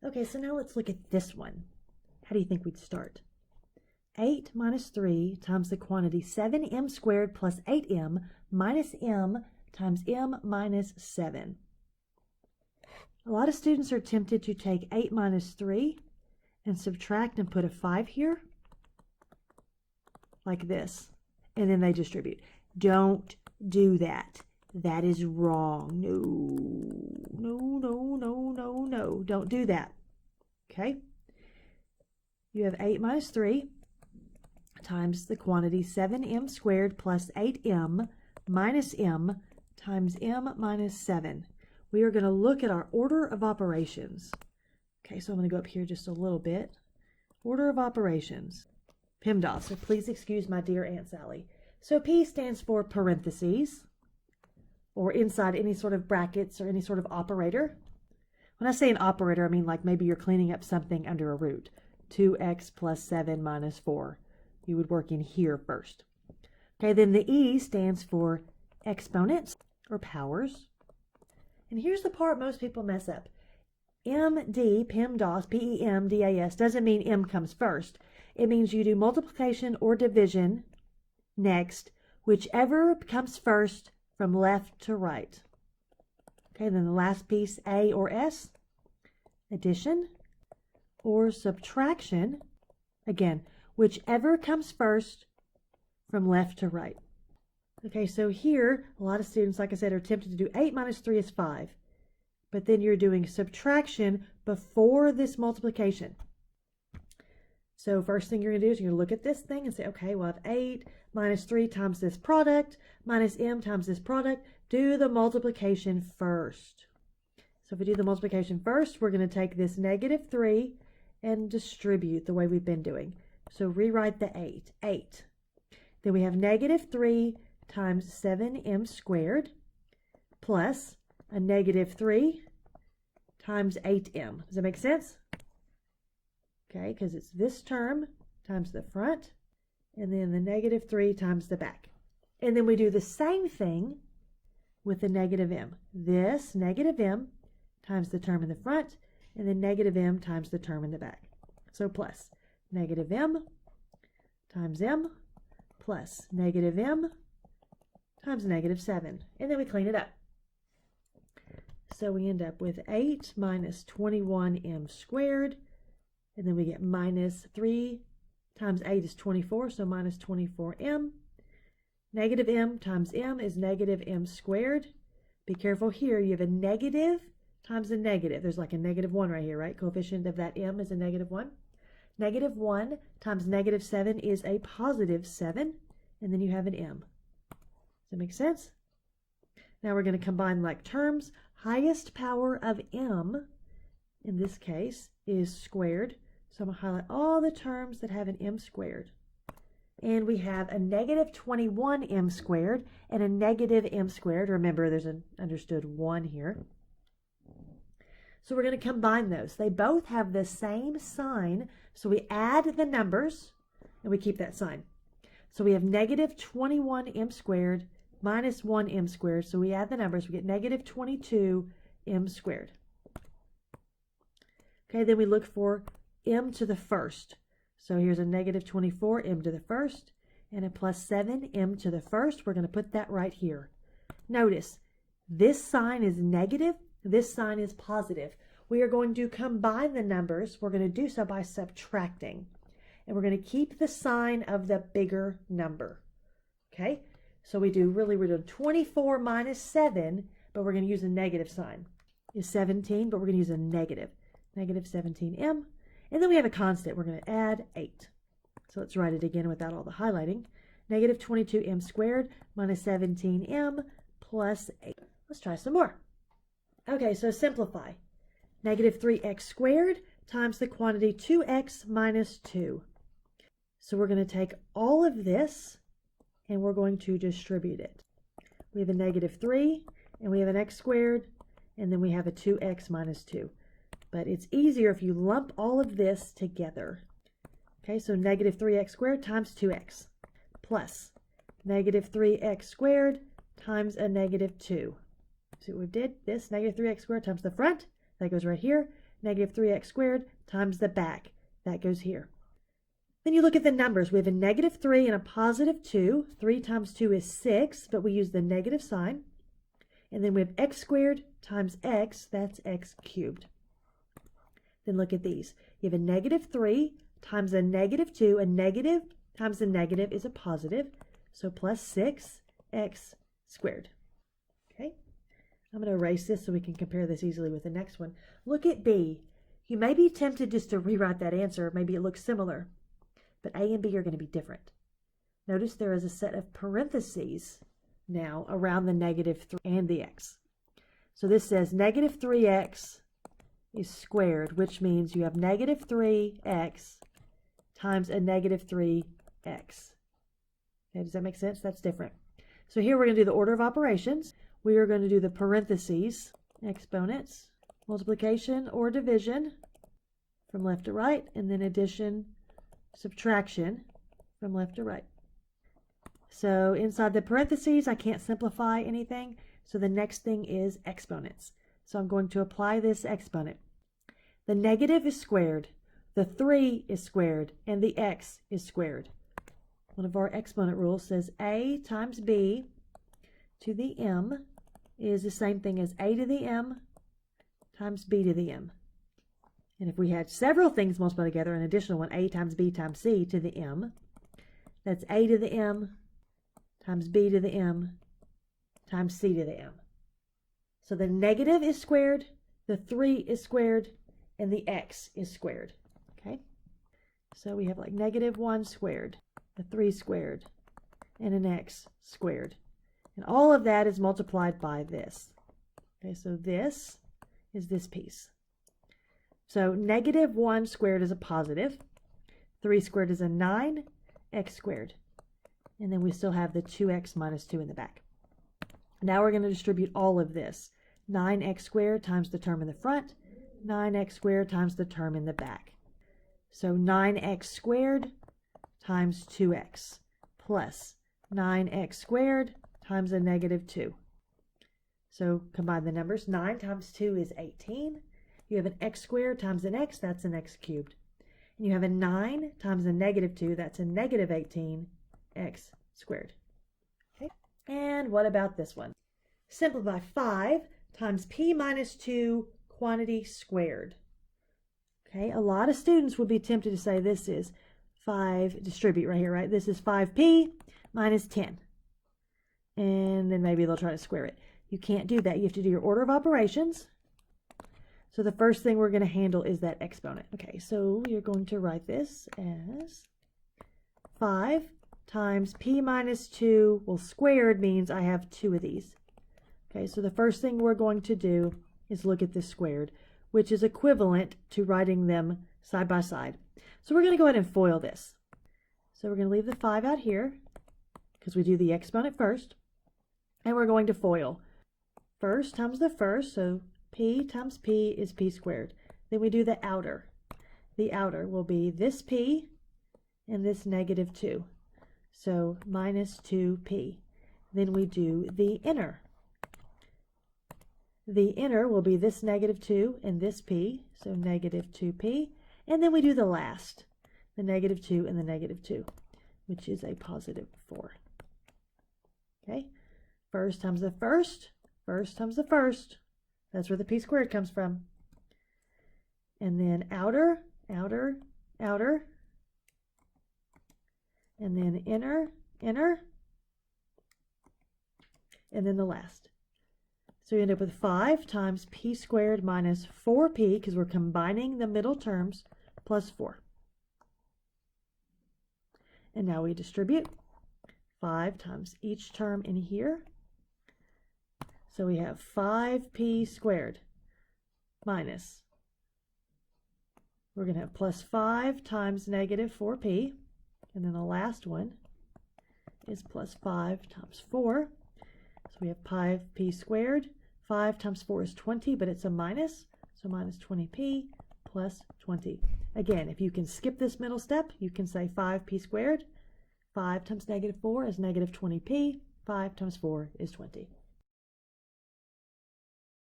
Okay, so now let's look at this one. How do you think we'd start? 8 minus 3 times the quantity 7m squared plus 8m minus m times m minus 7. A lot of students are tempted to take 8 minus 3 and subtract and put a 5 here, like this, and then they distribute. Don't do that. That is wrong. No. Don't do that. Okay? You have 8 minus 3 times the quantity 7m squared plus 8m minus m times m minus 7. We are going to look at our order of operations. Okay, so I'm going to go up here just a little bit. Order of operations. Pemdas, so please excuse my dear Aunt Sally. So P stands for parentheses, or inside any sort of brackets or any sort of operator. When I say an operator, I mean like maybe you're cleaning up something under a root. 2x plus 7 minus 4. You would work in here first. Okay, then the E stands for exponents or powers. And here's the part most people mess up. MD, Pemdas, P-E-M-D-A-S, doesn't mean M comes first. It means you do multiplication or division next, whichever comes first from left to right. Okay, then the last piece, A or S, addition or subtraction. Again, whichever comes first from left to right. Okay, so here, a lot of students, like I said, are tempted to do 8 minus 3 is 5. But then you're doing subtraction before this multiplication. So first thing you're going to do is you're going to look at this thing and say, okay, well, I have 8 minus 3 times this product minus m times this product. Do the multiplication first. So if we do the multiplication first, we're going to take this negative 3 and distribute the way we've been doing. So rewrite the 8. Then we have negative 3 times 7m squared plus a negative 3 times 8m. Does that make sense? Okay, because it's this term times the front, and then the negative 3 times the back. And then we do the same thing with the negative m. This negative m times the term in the front, and then negative m times the term in the back. So plus negative m times m plus negative m times negative 7. And then we clean it up. So we end up with 8 minus 21m squared. And then we get minus 3 times 8 is 24, so minus 24m. Negative m times m is negative m squared. Be careful here, you have a negative times a negative. There's like a negative 1 right here, right? Coefficient of that m is a negative 1. Negative 1 times negative 7 is a positive 7, and then you have an m. Does that make sense? Now we're going to combine like terms. Highest power of m, in this case, is squared. So I'm going to highlight all the terms that have an m squared. And we have a negative 21m squared and a negative m squared. Remember, there's an understood 1 here. So we're going to combine those. They both have the same sign. So we add the numbers and we keep that sign. So we have negative 21m squared minus 1m squared. So we add the numbers. We get negative 22m squared. Okay, then we look for m to the first. So here's a negative 24, m to the first, and a plus 7, m to the first. We're going to put that right here. Notice, this sign is negative, this sign is positive. We are going to combine the numbers. We're going to do so by subtracting. And we're going to keep the sign of the bigger number. Okay, so we're doing 24 minus 7, but we're going to use a negative sign. Is 17, but we're going to use a negative. Negative 17m. And then we have a constant. We're going to add 8. So let's write it again without all the highlighting. Negative 22m squared minus 17m plus 8. Let's try some more. Okay, so simplify. Negative 3x squared times the quantity 2x minus 2. So we're going to take all of this and we're going to distribute it. We have a negative 3 and we have an x squared and then we have a 2x minus 2. But it's easier if you lump all of this together. Okay, so negative 3x squared times 2x plus negative 3x squared times a negative 2. See what we did? This negative 3x squared times the front, that goes right here, negative 3x squared times the back. That goes here. Then you look at the numbers. We have a negative 3 and a positive 2. 3 times 2 is 6, but we use the negative sign. And then we have x squared times x, that's x cubed. Then look at these. You have a negative 3 times a negative 2. A negative times a negative is a positive, so plus 6x squared. Okay, I'm going to erase this so we can compare this easily with the next one. Look at B. You may be tempted just to rewrite that answer. Maybe it looks similar, but A and B are going to be different. Notice there is a set of parentheses now around the negative 3 and the x. So this says negative 3x is squared, which means you have negative 3x times a negative 3x. Okay, does that make sense? That's different. So here we're going to do the order of operations. We are going to do the parentheses, exponents, multiplication or division from left to right, and then addition, subtraction from left to right. So inside the parentheses, I can't simplify anything. So the next thing is exponents. So I'm going to apply this exponent. The negative is squared, the 3 is squared, and the x is squared. One of our exponent rules says a times b to the m is the same thing as a to the m times b to the m. And if we had several things multiplied together, an additional one, a times b times c to the m, that's a to the m times b to the m times c to the m. So the negative is squared, the 3 is squared, and the x is squared. Okay? So we have like negative 1 squared, a 3 squared, and an x squared. And all of that is multiplied by this. Okay, so this is this piece. So negative 1 squared is a positive, 3 squared is a 9, x squared. And then we still have the 2x minus 2 in the back. Now we're going to distribute all of this. 9x squared times the term in the front, 9x squared times the term in the back. So 9x squared times 2x plus 9x squared times a negative 2. So combine the numbers. 9 times 2 is 18. You have an x squared times an x, that's an x cubed. And you have a 9 times a negative 2, that's a negative 18 x squared. Okay. And what about this one? Simplify 5 times p minus 2 quantity squared. Okay, a lot of students would be tempted to say this is 5, distribute right here, right? This is 5p minus 10. And then maybe they'll try to square it. You can't do that. You have to do your order of operations. So the first thing we're going to handle is that exponent. Okay, so you're going to write this as 5 times p minus 2, well, squared means I have 2 of these. Okay, so the first thing we're going to do is look at this squared, which is equivalent to writing them side by side. So we're going to go ahead and FOIL this. So we're going to leave the 5 out here because we do the exponent first, and we're going to FOIL. First times the first, so p times p is p squared. Then we do the outer. The outer will be this p and this negative 2. So minus 2p. Then we do the inner. The inner will be this negative 2 and this p, so negative 2p. And then we do the last, the negative 2 and the negative 2, which is a positive 4. Okay, first times the first, first times the first. That's where the p squared comes from. And then outer, outer, outer. And then inner, inner, and then the last. So you end up with 5 times p squared minus 4p, because we're combining the middle terms, plus 4. And now we distribute 5 times each term in here. So we have 5p squared minus, we're going to have plus 5 times negative 4p. And then the last one is plus 5 times 4. So we have 5p squared. 5 times 4 is 20, but it's a minus. So minus 20p plus 20. Again, if you can skip this middle step, you can say 5p squared. 5 times negative 4 is negative 20p. 5 times 4 is 20.